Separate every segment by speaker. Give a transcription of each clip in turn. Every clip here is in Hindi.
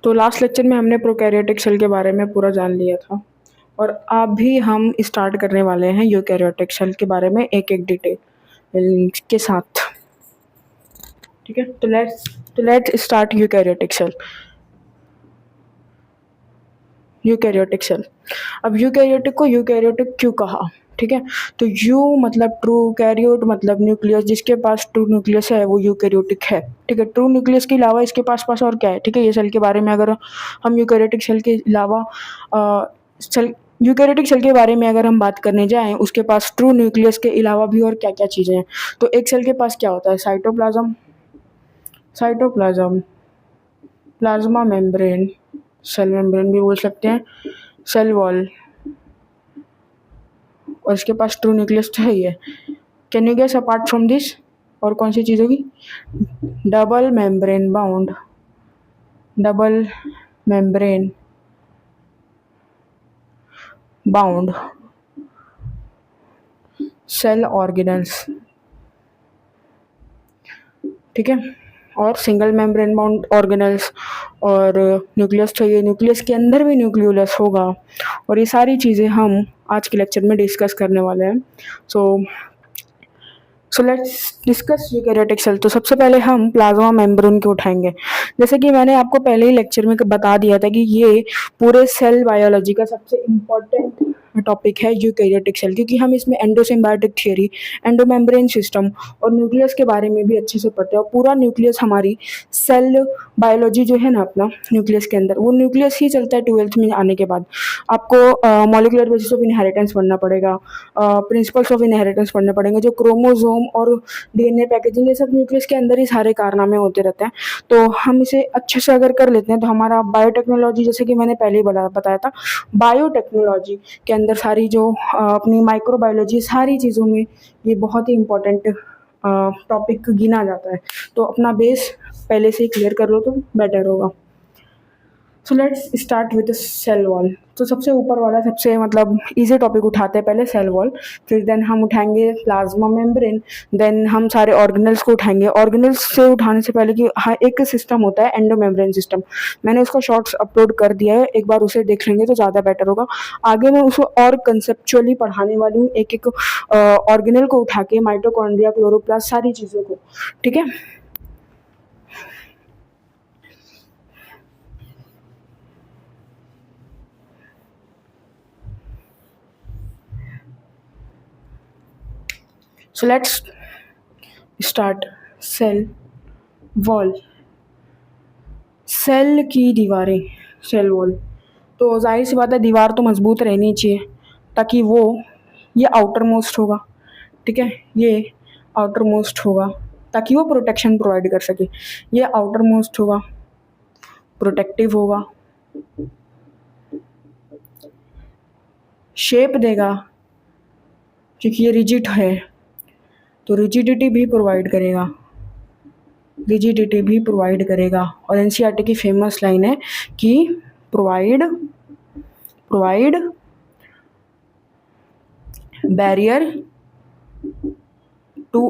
Speaker 1: तो लास्ट लेक्चर में हमने प्रोकैरियोटिक सेल के बारे में पूरा जान लिया था और अभी हम स्टार्ट करने वाले हैं यूकैरियोटिक सेल के बारे में एक एक डिटेल के साथ। ठीक है, तो let's start eukaryotic cell. Eukaryotic cell, अब यूकैरियोटिक को यूकैरियोटिक क्यों कहा? ठीक है, तो यू मतलब ट्रू, कैरियोट मतलब न्यूक्लियस, जिसके पास ट्रू न्यूक्लियस है वो यूकैरियोटिक है। ठीक है, ट्रू न्यूक्लियस के अलावा इसके पास और क्या है? ठीक है, ये सेल के बारे में अगर हम यूकैरियोटिक सेल के अलावा सेल यूकैरियोटिक सेल के बारे में अगर हम बात करने जाएं, उसके पास ट्रू न्यूक्लियस के अलावा भी और क्या क्या चीज़ें हैं। तो एक सेल के पास क्या होता है? Cytoplasm, plasma membrane, cell membrane भी बोल सकते हैं, सेल वॉल, और इसके पास ट्रू न्यूक्लियस तो है ही है। Can you guess apart from this और कौन सी चीज़ होगी? Double membrane bound cell organelles. ठीक है, और सिंगल मेम्ब्रेन बाउंड ऑर्गेनल्स, और न्यूक्लियस चाहिए, न्यूक्लियस के अंदर भी न्यूक्लियोलस होगा, और ये सारी चीज़ें हम आज के लेक्चर में डिस्कस करने वाले हैं। So let's discuss eukaryotic cell. तो सबसे पहले हम प्लाज्मा मेम्ब्रेन को उठाएंगे। जैसे कि मैंने आपको पहले ही लेक्चर में बता दिया था कि ये पूरे सेल बायोलॉजी का सबसे इम्पोर्टेंट टॉपिक है यूकैरियोटिक सेल, क्योंकि हम इसमें एंडोसिम्बायोटिक थियरी, एंडोमेम्ब्रेन सिस्टम और न्यूक्लियस के बारे में भी अच्छे से पढ़ते हैं। और पूरा न्यूक्लियस हमारी सेल बायोलॉजी जो है ना अपना न्यूक्लियस के अंदर, वो न्यूक्लियस ही चलता है। 12th में आने के बाद आपको मॉलिक्यूलर बेसिस ऑफ इनहेरिटेंस पढ़ना पड़ेगा, प्रिंसिपल्स ऑफ इनहेरिटेंस पढ़ने पड़ेंगे, जो क्रोमोसोम और डीएनए पैकेजिंग, ये सब न्यूक्लियस के अंदर ही सारे कारनामे होते रहते हैं। तो हम इसे अच्छे से अगर कर लेते हैं तो हमारा बायोटेक्नोलॉजी, जैसे कि मैंने पहले ही बताया था, बायोटेक्नोलॉजी के अंदर सारी जो अपनी माइक्रोबायोलॉजी, सारी चीज़ों में ये बहुत ही इम्पोर्टेंट टॉपिक गिना जाता है। तो अपना बेस पहले से ही क्लियर कर लो तो बेटर होगा। So let's start with cell wall. तो सबसे ऊपर वाला सबसे मतलब इजी टॉपिक उठाते हैं पहले, सेल वॉल, फिर देन हम उठाएंगे प्लाज्मा मेम्ब्रेन, देन हम सारे ऑर्गेनल्स को उठाएंगे। ऑर्गेनल्स से उठाने से पहले कि हाँ, एक सिस्टम होता है एंडोमेम्ब्रेन सिस्टम, मैंने उसका शॉर्ट्स अपलोड कर दिया है, एक बार उसे देख लेंगे तो ज़्यादा बेटर होगा। आगे मैं उसको और कंसेप्चुअली पढ़ाने वाली हूँ, एक एक ऑर्गेनल को उठा के, माइटोकॉन्ड्रिया, क्लोरोप्लास्ट, सारी चीज़ों को। ठीक है, so let's start. Cell wall, cell की दीवारें, सेल वॉल, तो जाहिर सी बात है दीवार तो मजबूत रहनी चाहिए, ताकि वो, ये आउटर मोस्ट होगा। ठीक है, ये आउटर मोस्ट होगा ताकि वो प्रोटेक्शन प्रोवाइड कर सके। ये आउटर मोस्ट होगा, प्रोटेक्टिव होगा, शेप देगा, क्योंकि ये रिजिड है तो रिजिडिटी भी प्रोवाइड करेगा। और एनसीईआरटी की फेमस लाइन है कि provide barrier to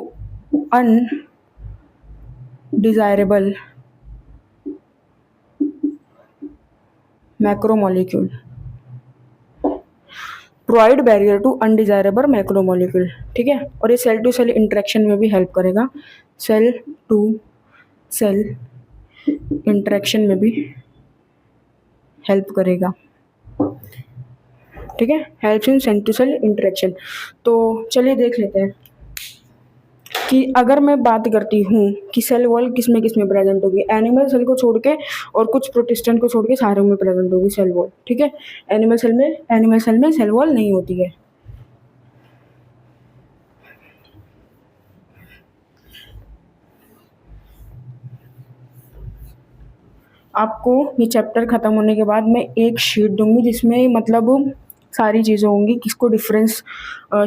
Speaker 1: undesirable macromolecule, provide barrier to undesirable macromolecule. ठीक है, और ये सेल टू सेल इंटरेक्शन में भी हेल्प करेगा, सेल टू सेल इंटरेक्शन में भी हेल्प करेगा। ठीक है, helps in cell to cell interaction. तो चलिए देख लेते हैं कि अगर मैं बात करती हूँ कि सेल वॉल किस में प्रेजेंट होगी, एनिमल सेल को छोड़ के और कुछ प्रोटिस्टेंट को छोड़ के सारों में प्रेजेंट होगी सेल वॉल। ठीक है, एनिमल सेल में सेल वॉल नहीं होती है। आपको ये चैप्टर ख़त्म होने के बाद मैं एक शीट दूंगी जिसमें मतलब सारी चीज़ें होंगी, किसको डिफरेंस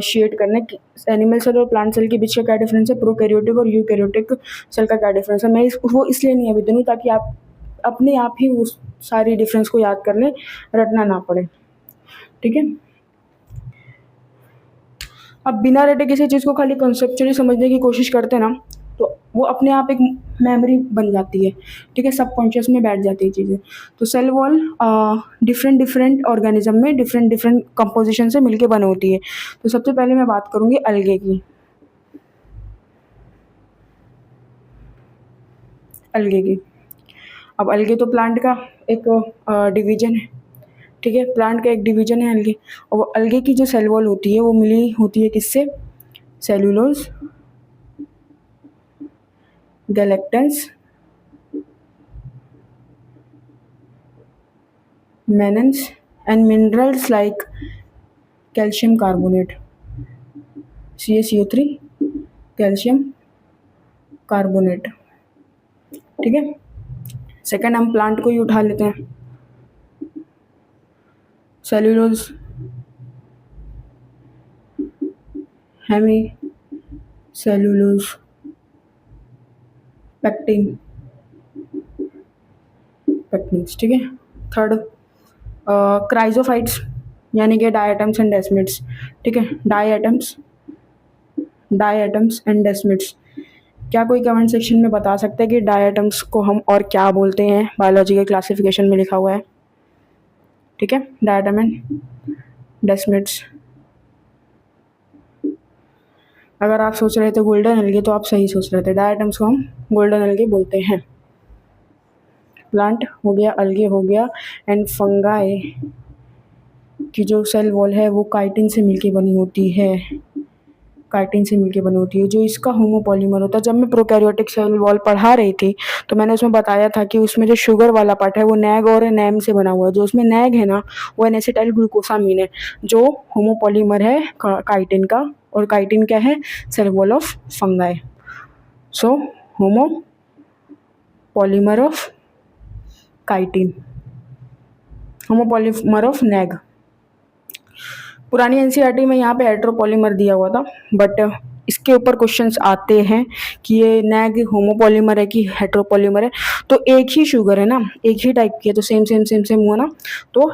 Speaker 1: शेड करना है, एनिमल सेल और प्लांट सेल के बीच का क्या डिफरेंस है, प्रोकैरियोटिक और यूकैरियोटिक सेल का क्या डिफरेंस है। मैं वो इसलिए नहीं अभी दूँगी ताकि आप अपने आप ही उस सारी डिफरेंस को याद कर लें, रटना ना पड़े। ठीक है, अब बिना रटे किसी चीज़ को खाली कॉन्सेप्चुअली समझने की कोशिश करते ना तो वो अपने आप एक मेमोरी बन जाती है, ठीक है, सबकॉन्शियस में बैठ जाती है चीज़ें। तो cell wall different different organism में डिफरेंट डिफरेंट कंपोजिशन से मिलके बनी होती है। तो सबसे पहले मैं बात करूँगी अलगे की। अलगे की, अब अलगे तो प्लांट का एक डिवीजन है, ठीक है, प्लांट का एक डिवीजन है अलगे। और वो अलगे की जो सेल वॉल होती है वो मिली होती है किससे? Cellulose, galactans, mannans and minerals like calcium carbonate, CaCO3, calcium carbonate, ठीक है। सेकंड हम प्लांट को ही उठा लेते हैं। Cellulose, hemicellulose, pectin, pectins, ठीक है। थर्ड क्राइजोफाइट्स यानी कि डायटम्स एंड डेस्मिड्स, ठीक है, डायटम्स एंड डेस्मिड्स। क्या कोई कमेंट सेक्शन में बता सकते हैं कि डायटम्स को हम और क्या बोलते हैं? बायोलॉजी के क्लासिफिकेशन में लिखा हुआ है, ठीक है, डायटम एंड डेस्मिड्स। अगर आप सोच रहे थे गोल्डन अलगे तो आप सही सोच रहे थे, डायटम्स को हम गोल्डन अलगे बोलते हैं। प्लांट हो गया, अलगे हो गया, एंड फंगाई की जो सेल वॉल है वो काइटिन से मिलके बनी होती है, काइटिन से मिलके बनी होती है, जो इसका होमोपॉलीमर होता है। जब मैं प्रोकैरियोटिक सेल वॉल पढ़ा रही थी तो मैंने उसमें बताया था कि उसमें जो शुगर वाला पार्ट है वो नैग और नैम से बना हुआ है। जो उसमें नैग है ना वो एनेसिटाइल ग्लूकोसामीन है, जो होमोपॉलीमर है काइटिन का, और काइटिन क्या है? Cell wall of fungi. So homopolymer of chitin, homopolymer of NAG. पुरानी एनसीईआरटी में यहाँ पे हेट्रोपॉलीमर दिया हुआ था, बट इसके ऊपर क्वेश्चंस आते हैं कि ये नैग होमोपॉलीमर है कि हेट्रोपॉलीमर है। तो एक ही शुगर है ना, एक ही टाइप की है, तो सेम सेम सेम सेम हुआ ना, तो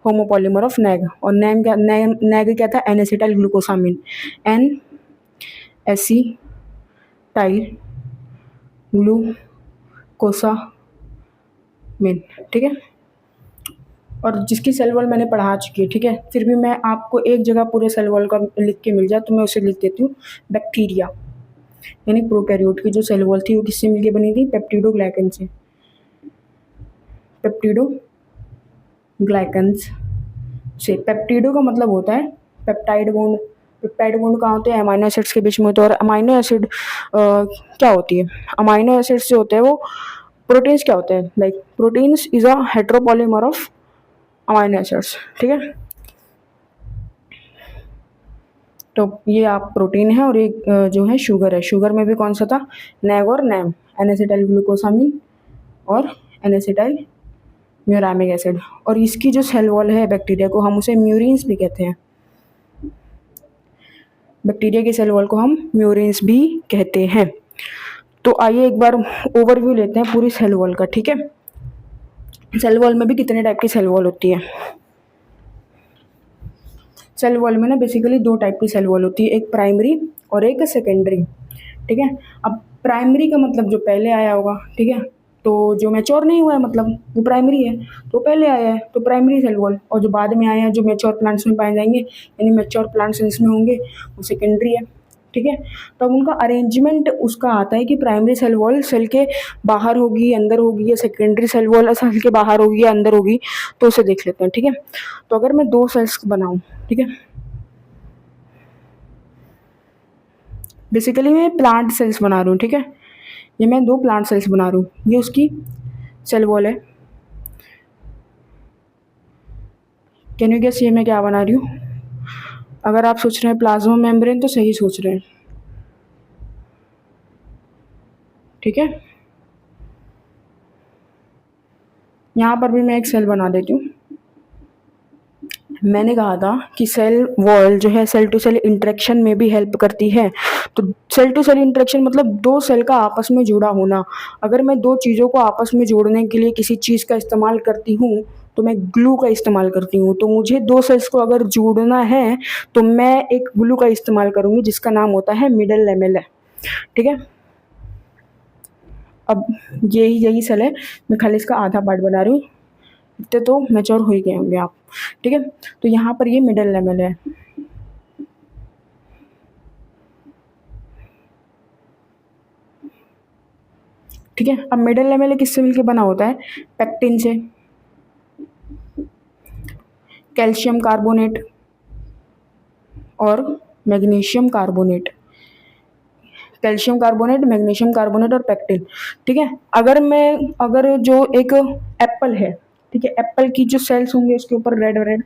Speaker 1: होमोपॉलीमर ऑफ नैग। और नैग क्या था? एनेसिटाइल ग्लूकोसामिन, एसिटाइल ग्लूकोसामिन, ठीक है। और जिसकी सेल वॉल मैंने पढ़ा चुकी है, ठीक है, फिर भी मैं आपको एक जगह पूरे सेल वॉल का लिख के मिल जाए तो मैं उसे लिख देती हूँ बैक्टीरिया, यानी प्रोकैरियोट की जो सेल वॉल थी वो किससे मिलके बनी थी? पेप्टिडोग्लाइकन से, पेप्टिडोग्लाइकन्स से। पेप्टिडो का मतलब होता है पेप्टाइड बॉन्ड। पेप्टाइड बॉन्ड कहाँ होते हैं? अमाइनो एसिड्स के बीच में होते हैं। और अमाइनो एसिड क्या होती है? अमाइनो एसिड्स जो होते हैं वो प्रोटीन्स क्या होते हैं? Like proteins is a heteropolymer of amino acids, ठीक है। तो ये आप प्रोटीन है, और एक जो है शुगर है। शुगर में भी कौन सा था? नैग और नैम, एनेसिटाइल ग्लूकोसामिन और एनेसिटाइल म्यूरामिक एसिड। और इसकी जो सेल वॉल है बैक्टीरिया को, हम उसे म्यूरिन्स भी कहते हैं। बैक्टीरिया की सेल वॉल को हम म्यूरिन्स भी कहते हैं। तो आइए एक बार ओवरव्यू लेते हैं पूरी सेल वॉल का, ठीक है। सेल वॉल में भी कितने टाइप की सेल वॉल होती है? सेल वॉल में ना बेसिकली दो टाइप की सेल वॉल होती है, एक प्राइमरी और एक सेकेंडरी, ठीक है। अब प्राइमरी का मतलब जो पहले आया होगा, ठीक है, तो जो मैच्योर नहीं हुआ है मतलब वो प्राइमरी है, तो पहले आया है तो प्राइमरी सेल वॉल। और जो बाद में आए हैं जो मैच्योर प्लांट्स में पाए जाएंगे, यानी मैच्योर प्लांट्स जिसमें होंगे, वो सेकेंडरी है, ठीक है। तो अब उनका अरेंजमेंट उसका आता है कि प्राइमरी सेल वॉल सेल के बाहर होगी, अंदर होगी, या सेकेंडरी सेल वॉल सेल के बाहर होगी या अंदर होगी, तो उसे देख लेते हैं, ठीक है। तो अगर मैं दो सेल्स बनाऊँ, ठीक है, बेसिकली मैं प्लांट सेल्स बना रही हूँ, ठीक है, ये मैं दो प्लांट सेल्स बना रही हूँ, ये उसकी सेल वॉल है। कैन यू गेस ये मैं क्या बना रही हूँ? अगर आप सोच रहे हैं प्लाज्मा मेम्ब्रेन तो सही सोच रहे हैं, ठीक है। यहाँ पर भी मैं एक सेल बना देती हूँ। मैंने कहा था कि सेल वॉल जो है सेल टू सेल इंटरेक्शन में भी हेल्प करती है। तो सेल टू सेल इंटरेक्शन मतलब दो सेल का आपस में जुड़ा होना। अगर मैं दो चीज़ों को आपस में जोड़ने के लिए किसी चीज़ का इस्तेमाल करती हूँ तो मैं ग्लू का इस्तेमाल करती हूँ। तो मुझे दो सेल्स को अगर जोड़ना है तो मैं एक ग्लू का इस्तेमाल करूँगी जिसका नाम होता है मिडल लेमेला, ठीक है। अब यही सेल है, मैं खाली इसका आधा पार्ट बना रही हूँ, इतने तो मैच्योर हो ही गए होंगे आप। ठीक है, तो यहाँ पर ये मिडल लेवल है। ठीक है, अब मिडल लेवल किससे मिलकर बना होता है? पेक्टिन से, कैल्शियम कार्बोनेट और magnesium carbonate, calcium carbonate, magnesium carbonate और पेक्टिन। ठीक है, अगर जो एक एप्पल है, ठीक है, एप्पल की जो सेल्स होंगे उसके ऊपर रेड रेड,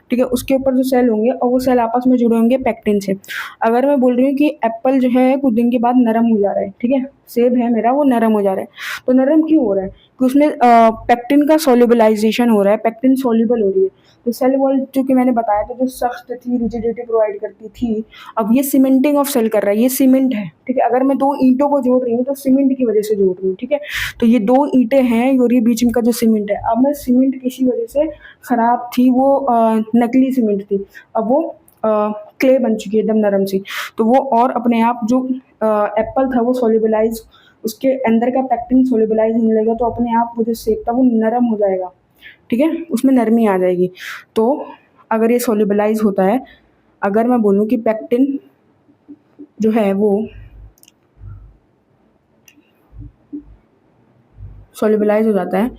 Speaker 1: ठीक है, उसके ऊपर जो सेल होंगे और वो सेल आपस में जुड़े होंगे पेक्टिन से। अगर मैं बोल रही हूँ कि एप्पल जो है कुछ दिन के बाद नरम हो जा रहा है, ठीक है, सेब है मेरा वो नरम हो जा रहा है, तो नरम क्यों हो रहा है? कि उसमें पेक्टिन का सोल्यूबलाइजेशन हो रहा है, पेक्टिन सोल्यूबल हो रही है। तो सेल वॉल जो कि मैंने बताया था, जो सख्त थी, रिजिडिटी प्रोवाइड करती थी, अब ये सीमेंटिंग ऑफ सेल कर रहा है, ये सीमेंट है। ठीक है, अगर मैं दो ईंटों को जोड़ रही हूँ तो सीमेंट की वजह से जोड़ रही हूँ। ठीक है, तो ये दो ईंटें हैं और ये बीच में का जो सीमेंट है, अब मैं सीमेंट किसी वजह से खराब थी, वो नकली सीमेंट थी, अब वो क्ले बन चुकी है एकदम नरम सी, तो वो और अपने आप जो एप्पल था वो सोल्यूबलाइज, उसके अंदर का पेक्टिन सोल्यूबलाइज होने लगेगा, तो अपने आप वो जो सेब था वो नरम हो जाएगा। ठीक है, उसमें नरमी आ जाएगी। तो अगर ये सोल्यूबलाइज होता है, अगर मैं बोलूँ कि पेक्टिन जो है वो सोल्यूबलाइज हो जाता है,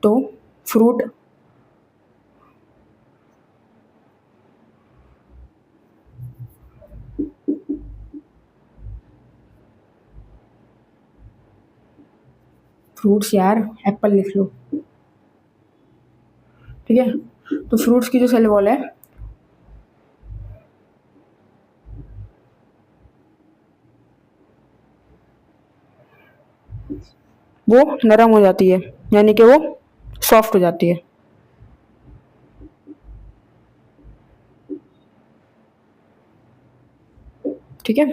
Speaker 1: तो फ्रूट फ्रूट्स यार, एप्पल लिख लो। ठीक है, तो फ्रूट्स की जो सेल वॉल है वो नरम हो जाती है, यानी कि वो सॉफ्ट हो जाती है। ठीक है,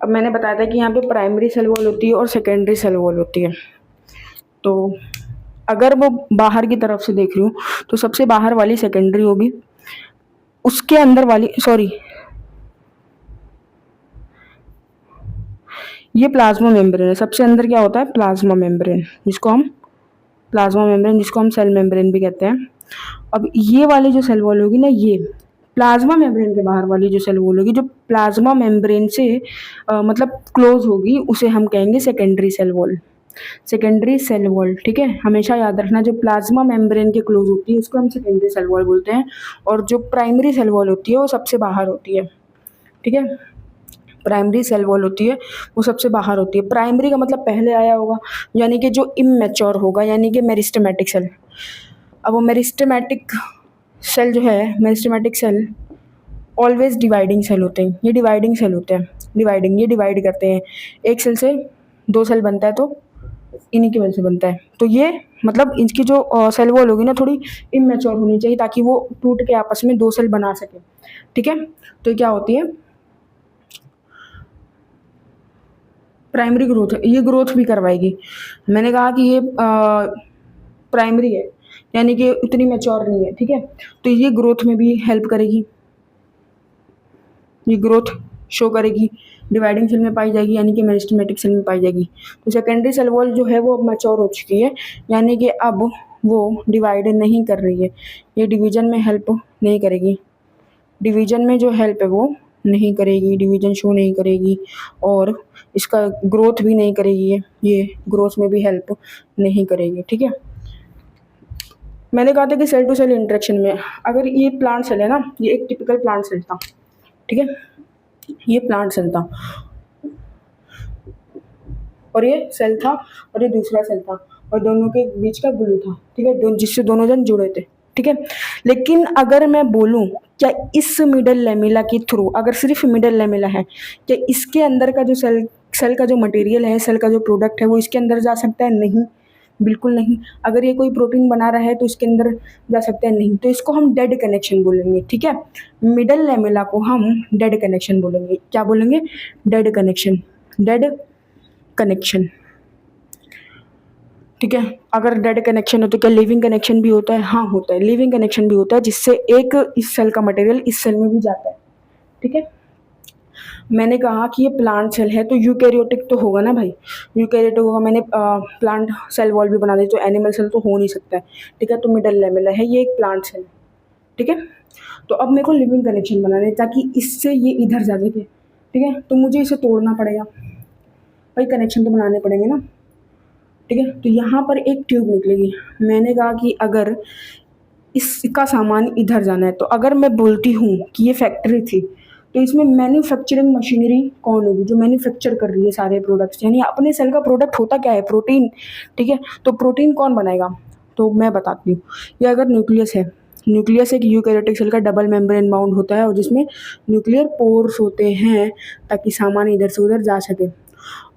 Speaker 1: अब मैंने बताया था कि यहाँ पे प्राइमरी सेल वॉल होती है और सेकेंडरी सेल वॉल होती है। तो अगर वो बाहर की तरफ से देख रही हूँ तो सबसे बाहर वाली सेकेंडरी होगी, उसके अंदर वाली, सॉरी, ये प्लाज्मा मेम्ब्रेन है। सबसे अंदर क्या होता है? प्लाज्मा मेम्ब्रेन, जिसको हम सेल मेम्ब्रेन भी कहते हैं। अब ये वाली जो सेल वॉल होगी ना, ये प्लाज्मा मेम्ब्रेन के बाहर वाली जो सेल वॉल होगी, जो प्लाज्मा मेम्ब्रेन से मतलब क्लोज होगी, उसे हम कहेंगे secondary cell wall. Secondary cell wall, ठीक है, हमेशा याद रखना, जो प्लाज्मा मेम्ब्रेन के क्लोज होती है उसको हम सेकेंडरी सेल वॉल बोलते हैं, और जो प्राइमरी सेल वॉल होती है वो सबसे बाहर होती है। ठीक है, प्राइमरी सेल वॉल होती है वो सबसे बाहर होती है। प्राइमरी का मतलब पहले आया होगा, यानी कि जो इमैच्योर होगा, यानी कि मेरिस्टेमेटिक सेल। अब वो मेरिस्टेमेटिक सेल जो है, meristematic cell always dividing cell होते हैं, ये डिवाइडिंग सेल होते हैं, ये डिवाइड करते हैं, एक सेल से दो सेल बनता है, तो इन्हीं की वजह से बनता है। तो ये मतलब इनकी जो सेल वॉल होगी ना, थोड़ी इमेच्योर होनी चाहिए, ताकि वो टूट के आपस में दो सेल बना सके। ठीक है, तो क्या होती है? प्राइमरी ग्रोथ, ये ग्रोथ भी करवाएगी। मैंने कहा कि ये प्राइमरी है, यानी कि उतनी मैच्योर नहीं है। ठीक है, तो ये ग्रोथ में भी हेल्प करेगी, ये ग्रोथ शो करेगी, डिवाइडिंग सेल में पाई जाएगी, यानी कि मेरिस्टेमेटिक सेल में पाई जाएगी। तो सेकेंडरी सेल वॉल जो है वो अब मैच्योर हो चुकी है, यानी कि अब वो डिवाइड नहीं कर रही है, ये डिवीजन में हेल्प नहीं करेगी, डिवीजन में जो हेल्प है वो नहीं करेगी, डिवीजन शो नहीं करेगी, और इसका ग्रोथ भी नहीं करेगी, ये ग्रोथ में भी हेल्प नहीं करेगी। ठीक है, मैंने कहा था कि सेल टू सेल इंटरेक्शन में, अगर ये प्लांट सेल है ना, ये एक टिपिकल प्लांट सेल था। ठीक है, ये प्लांट सेल था और ये सेल था और ये दूसरा सेल था, और दोनों के बीच का ग्लू था। ठीक है, जिससे दोनों जन जुड़े थे। ठीक है, लेकिन अगर मैं बोलूं क्या इस मिडल लेमिला के थ्रू, अगर सिर्फ मिडल लेमिला है, क्या इसके अंदर का जो सेल का जो मटेरियल है, सेल का जो प्रोडक्ट है, वो इसके अंदर जा सकता है? नहीं, बिल्कुल नहीं। अगर ये कोई प्रोटीन बना रहा है तो इसके अंदर जा सकता है? नहीं। तो इसको हम डेड कनेक्शन बोलेंगे। ठीक है, मिडल लेमिला को हम डेड कनेक्शन बोलेंगे। क्या बोलेंगे? Dead connection, dead connection. ठीक है, अगर डेड कनेक्शन हो तो क्या लिविंग कनेक्शन भी होता है? हाँ, होता है, लिविंग कनेक्शन भी होता है, जिससे एक इस सेल का मटेरियल इस सेल में भी जाता है। ठीक है, मैंने कहा कि ये प्लांट सेल है तो यूकैरियोटिक तो होगा ना भाई, यूकैरियोटिक होगा। मैंने प्लांट सेल वॉल भी बना दी, तो एनिमल सेल तो हो नहीं सकता है, ठीक है। तो मिडल लेवल है, ये एक प्लांट सेल, ठीक है। तो अब मेरे को लिविंग कनेक्शन बनाना है ताकि इससे ये इधर जा सके, ठीक है। तो मुझे इसे तोड़ना पड़ेगा भाई, कनेक्शन तो बनाने पड़ेंगे ना, ठीक है। तो यहाँ पर एक ट्यूब निकलेगी। मैंने कहा कि अगर इसका सामान इधर जाना है, तो अगर मैं बोलती हूँ कि ये फैक्ट्री थी, तो इसमें मैन्युफैक्चरिंग मशीनरी कौन होगी, जो मैन्युफैक्चर कर रही है सारे प्रोडक्ट्स। यानी अपने सेल का प्रोडक्ट होता क्या है, प्रोटीन, ठीक है। तो प्रोटीन कौन बनाएगा, तो मैं बताती हूँ। ये अगर न्यूक्लियस है, न्यूक्लियस एक यूकैरियोटिक सेल का डबल मेम्ब्रेन बाउंड होता है, और जिसमें न्यूक्लियर पोर्स होते हैं ताकि सामान इधर से उधर जा सके।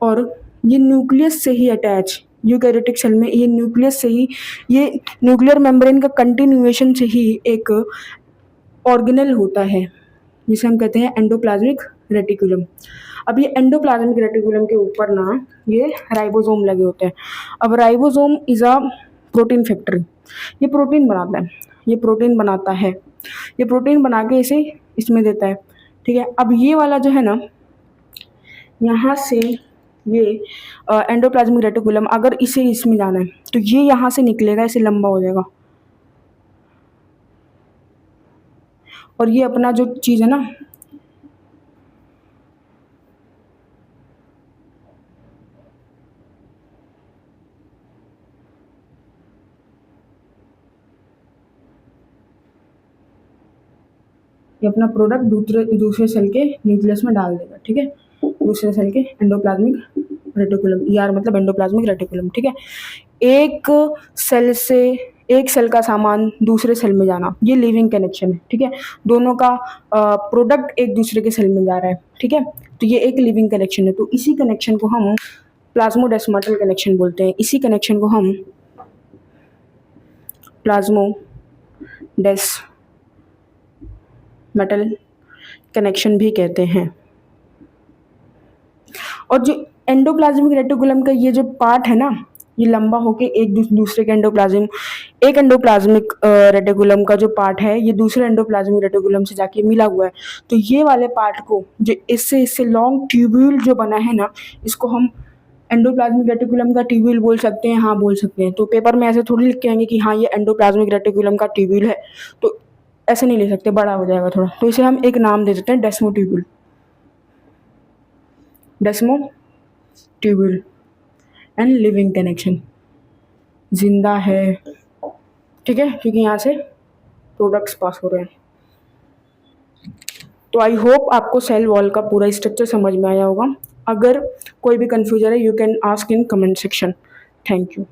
Speaker 1: और ये न्यूक्लियस से ही अटैच, यूकैरियोटिक सेल में ये न्यूक्लियस से ही, ये न्यूक्लियर मेम्ब्रेन का कंटिन्यूएशन से ही एक ऑर्गेनल होता है, जिसे हम कहते हैं एंडोप्लाज्मिक रेटिकुलम। अब ये एंडोप्लाज्मिक रेटिकुलम के ऊपर ना ये राइबोसोम लगे होते हैं। अब ribosome is a protein factory, ये प्रोटीन बनाता है, ये प्रोटीन बनाता है, ये प्रोटीन बना के इसे इसमें देता है, ठीक है। अब ये वाला जो है ना, यहाँ से ये एंडोप्लाज्मिक रेटिकुलम, अगर इसे इसमें जाना है तो ये यहाँ से निकलेगा, इसे लंबा हो जाएगा। और ये अपना जो चीज़ है ना, ये अपना प्रोडक्ट दूसरे दूसरे सेल के न्यूक्लियस में डाल देगा, ठीक है। दूसरे सेल के एंडोप्लाज्मिक रेटिकुलम, ईआर मतलब एंडोप्लाज्मिक रेटिकुलम, ठीक है। एक सेल से, एक सेल का सामान दूसरे सेल में जाना, ये लिविंग कनेक्शन है, ठीक है। दोनों का प्रोडक्ट एक दूसरे के सेल में जा रहा है, ठीक है। तो ये एक लिविंग कनेक्शन है। तो इसी कनेक्शन को हम प्लाज्मोडेस्माटल कनेक्शन बोलते हैं। इसी कनेक्शन को हम प्लाज्मोडेस्माटल कनेक्शन भी कहते हैं। और जो एंडोप्लाज्मिक रेटिकुलम का ये जो पार्ट है ना, ये लंबा होके एक दूसरे के एक एंडोप्लाज्मिक रेटिकुलम का जो पार्ट है, ये दूसरे एंडोप्लाज्मिक रेटिकुलम से जाके मिला हुआ है। तो ये वाले पार्ट को, जो इससे इससे लॉन्ग ट्यूब्यूल जो बना है ना, इसको हम एंडोप्लाज्मिक रेटिकुलम का ट्यूब्यूल बोल सकते हैं, हाँ बोल सकते हैं। तो पेपर में ऐसे थोड़ी लिख के आएंगे कि हाँ ये एंडोप्लाज्मिक रेटिकुलम का ट्यूब्यूल है, तो ऐसे नहीं ले सकते, बड़ा हो जाएगा थोड़ा। तो इसे हम एक नाम दे देते हैं, डेस्मोट्यूब्यूल, डेस्मोट्यूब्यूल। एंड लिविंग कनेक्शन, जिंदा है, ठीक है, क्योंकि यहाँ से प्रोडक्ट्स पास हो रहे हैं। तो आई होप आपको सेल वॉल का पूरा स्ट्रक्चर समझ में आया होगा। अगर कोई भी कन्फ्यूजन है, you can ask in comment section. Thank you.